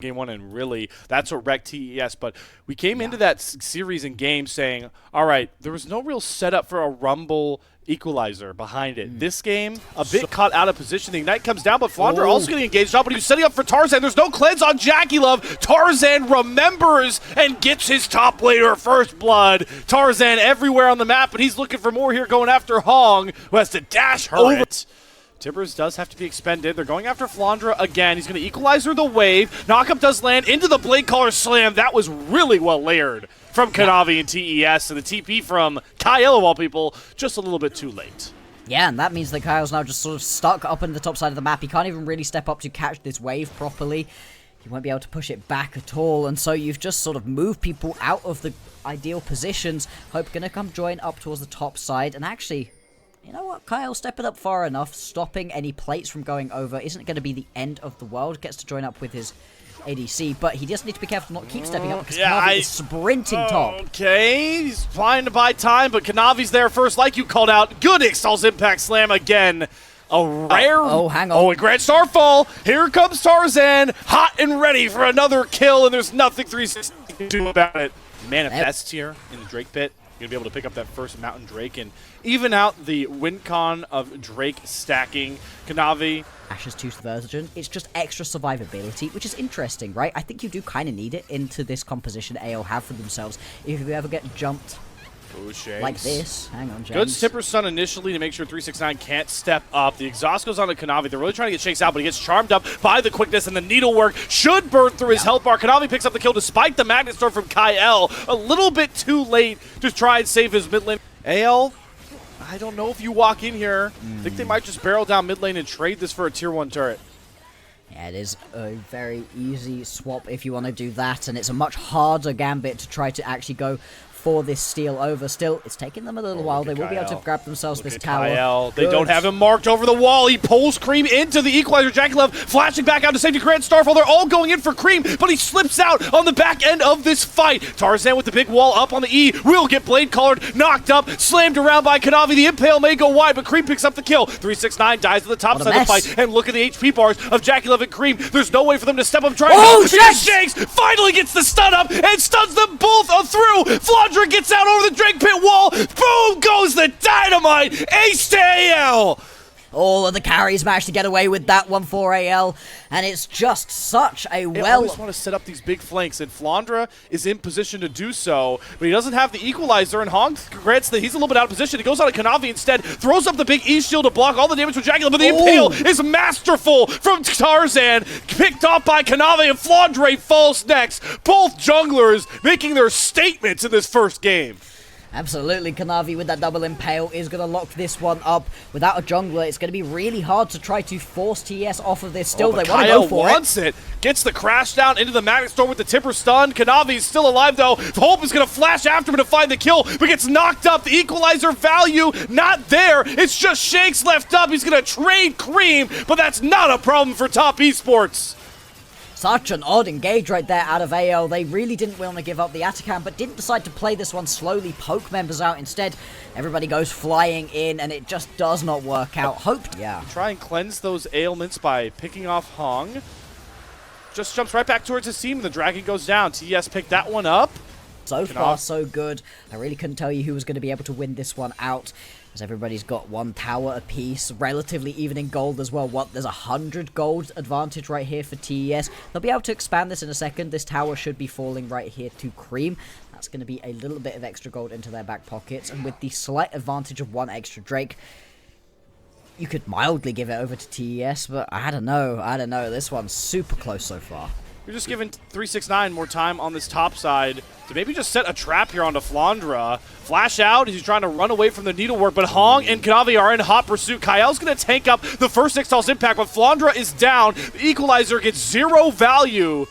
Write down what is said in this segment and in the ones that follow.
Game 1, and really, that's what wrecked TES. But we came into that series and game saying, all right, there was no real setup for a Rumble equalizer behind it. This game, a bit caught out of position. The Ignite comes down, but Flandre also getting engaged up, but he's setting up for Tarzan. There's no cleanse on JackeyLove. Tarzan remembers and gets his top laner first blood. Tarzan everywhere on the map, but he's looking for more here, going after Hong, who has to dash her. Tibbers does have to be expended. They're going after Flandre again. He's going to equalizer the wave. Knockup does land into the Blade Caller Slam. That was really well layered from Kanavi and TES. And the TP from Kyle, of all people, just a little bit too late. Yeah, and that means that Kyle's now just sort of stuck up in the top side of the map. He can't even really step up to catch this wave properly. He won't be able to push it back at all. And so you've just sort of moved people out of the ideal positions. Hope going to come join up towards the top side. And actually, you know what, Kyle stepping up far enough, stopping any plates from going over isn't going to be the end of the world. Gets to join up with his ADC, but he just needs to be careful not to keep stepping up because Kanavi is sprinting top. Okay, he's trying to buy time, but Kanavi's there first, like you called out. Good Ixtal's Impact Slam again. A rare... hang on. Oh, and Grand Starfall. Here comes Tarzan, hot and ready for another kill, and there's nothing 360 can do about it. Manifest here in the Drake pit. You're going to be able to pick up that first Mountain Drake and even out the win con of Drake stacking. Kanavi. Ashes to Virgin. It's just extra survivability, which is interesting, right? I think you do kind of need it into this composition AO have for themselves. If you ever get jumped like this. Hang on, James. Good Tipper Stun initially to make sure 369 can't step up. The exhaust goes on to Kanavi. They're really trying to get Shakes out, but he gets charmed up by the quickness, and the needlework should burn through his health bar. Kanavi picks up the kill despite the Magnet Storm from Kyle. A little bit too late to try and save his mid lane. AL, I don't know if you walk in here. I think they might just barrel down mid lane and trade this for a tier 1 turret. Yeah, it is a very easy swap if you want to do that, and it's a much harder gambit to try to actually go for this steal over. Still, it's taking them a little while. They will be able to grab themselves this tower. Kyle. They don't have him marked over the wall. He pulls Cream into the equalizer. JackeyLove flashing back out to safety. Grand Starfall. They're all going in for Cream, but he slips out on the back end of this fight. Tarzan with the big wall up on the E will get Blade Collared, knocked up, slammed around by Kanavi. The Impale may go wide, but Cream picks up the kill. 369 dies at the top side of the fight, and look at the HP bars of JackeyLove and Cream. There's no way for them to step up. Shakes finally gets the stun up and stuns them both through. Flandre gets out over the Drake pit wall. Boom goes the dynamite. Ace to AL. All of the carries managed to get away with that one for AL, and it's just such a They always want to set up these big flanks, and Flandre is in position to do so, but he doesn't have the equalizer, and Hong grants that he's a little bit out of position. He goes on to Kanavi instead, throws up the big E shield to block all the damage from JackeyLove, but the Impale is masterful from Tarzan, picked off by Kanavi, and Flandre falls next. Both junglers making their statements in this first game. Absolutely, Kanavi with that double Impale is going to lock this one up. Without a jungler, it's going to be really hard to try to force TES off of this. Still, they want to go for it. Gets the crash down into the Magnet Storm with the Tipper Stun. Kanavi's still alive, though. Hope is going to flash after him to find the kill, but gets knocked up. The equalizer value not there. It's just Shakes left up. He's going to trade Cream, but that's not a problem for top Esports. Such an odd engage right there out of AL. They really didn't want to give up the Atacam, but didn't decide to play this one slowly, poke members out instead. Everybody goes flying in, and it just does not work out. Try and cleanse those ailments by picking off Hong. Just jumps right back towards his team, and the Dragon goes down. TES picked that one up. So far, so good. I really couldn't tell you who was going to be able to win this one out, as everybody's got one tower apiece, relatively even in gold as well. There's 100 gold advantage right here for TES. They'll be able to expand this in a second. This tower should be falling right here to Cream. That's going to be a little bit of extra gold into their back pockets, and with the slight advantage of one extra Drake, you could mildly give it over to TES, but I don't know. This one's super close so far. You're just giving 369 more time on this top side to maybe just set a trap here onto Flandre. Flash out, he's trying to run away from the needlework, but Hong and Kanavi are in hot pursuit. Kyle's going to tank up the first Ixtal's Impact, but Flandre is down. The equalizer gets 0 value.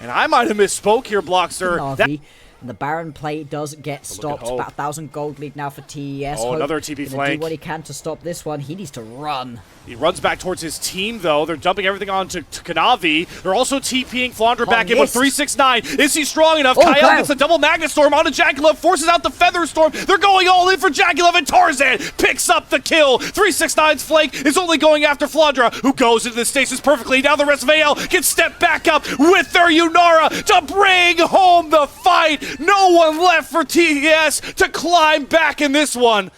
And I might have misspoke here, Blockster. Kanavi And the Baron play does get stopped. About 1,000 gold lead now for TES. Oh, another TP flank. Do what he can to stop this one. He needs to run. He runs back towards his team, though. They're dumping everything onto Kanavi. They're also TPing Flandre back in with 369. Is he strong enough? Kyle gets a double Magnet Storm onto Jackulov, forces out the Feather Storm. They're going all in for Jackulov, and Tarzan picks up the kill. 369's flank is only going after Flandre, who goes into the stasis perfectly. Now the rest of AL can step back up with their Yunara to bring home the fight. No one left for TES to climb back in this one.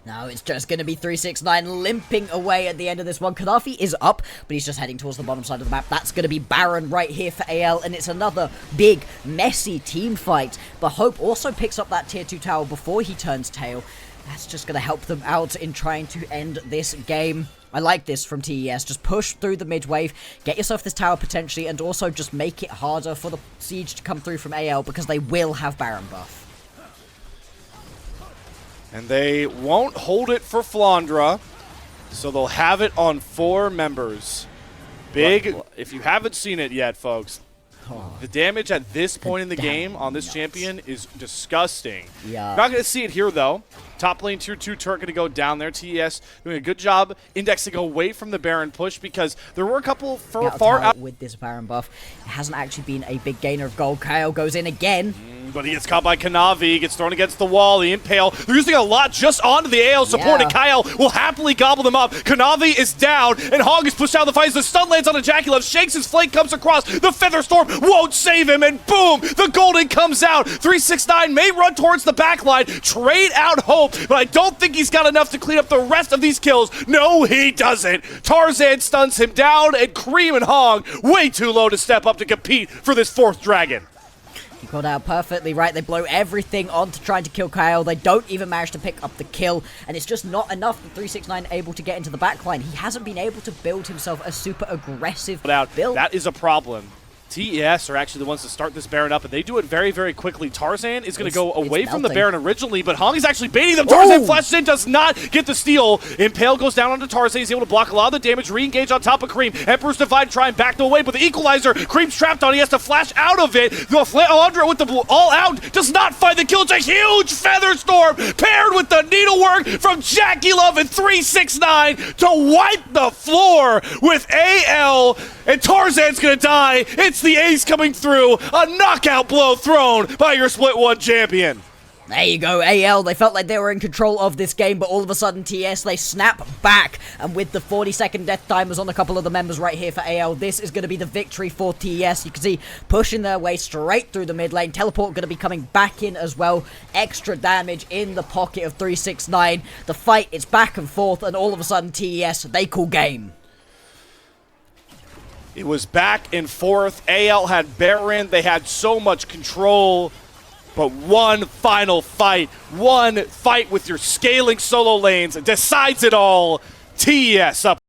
Now it's just going to be 369 limping away at the end of this one. Kanafi is up, but he's just heading towards the bottom side of the map. That's going to be Baron right here for AL, and it's another big, messy team fight. But Hope also picks up that tier 2 tower before he turns tail. That's just going to help them out in trying to end this game. I like this from TES. Just push through the mid wave, get yourself this tower potentially, and also just make it harder for the siege to come through from AL because they will have Baron buff. And they won't hold it for Flandre, so they'll have it on 4 members. Big, if you haven't seen it yet, folks, the damage at this point in the game on this champion is disgusting. Yeah. Not going to see it here, though. Top lane tier 2 turret going to go down there. TES doing a good job indexing away from the Baron push because there were a couple far out. With this Baron buff, it hasn't actually been a big gainer of gold. Kyle goes in again. But he gets caught by Kanavi, gets thrown against the wall, the Impale. They're using a lot just onto the AL support, and Kyle will happily gobble them up. Kanavi is down, and Hog is pushed out of the fight as the stun lands on a Jackulov, shakes his flank, comes across, the Feather Storm won't save him, and boom, the Golden comes out. 369 may run towards the backline, trade out Hope, but I don't think he's got enough to clean up the rest of these kills. No, he doesn't. Tarzan stuns him down, and Cream and Hog way too low to step up to compete for this 4th dragon. He called out perfectly right. They blow everything on to trying to kill Kyle. They don't even manage to pick up the kill, and it's just not enough that 369 able to get into the backline. He hasn't been able to build himself a super aggressive build. That is a problem. TES are actually the ones to start this Baron up, and they do it very, very quickly. Tarzan is going to go away from the Baron originally, but Hong is actually baiting them. Tarzan flashes in, does not get the steal. Impale goes down onto Tarzan. He's able to block a lot of the damage, re-engage on top of Cream. Emperor's Divide trying back the away, but the Equalizer, Cream's trapped on. He has to flash out of it. The Flandre with the all-out does not find the kill. It's a huge Feather Storm paired with the needlework from Jackulov and 369 to wipe the floor with AL, and Tarzan's going to die. It's the ace coming through, a knockout blow thrown by your Split 1 champion. There you go, AL. They felt like they were in control of this game, but all of a sudden, TS, they snap back. And with the 40-second death timers on a couple of the members right here for AL, this is going to be the victory for TS. You can see pushing their way straight through the mid lane. Teleport going to be coming back in as well. Extra damage in the pocket of 369. The fight is back and forth, and all of a sudden, TES, they call game. It was back and forth. AL had Baron. They had so much control. But one final fight, one fight with your scaling solo lanes decides it all. TES up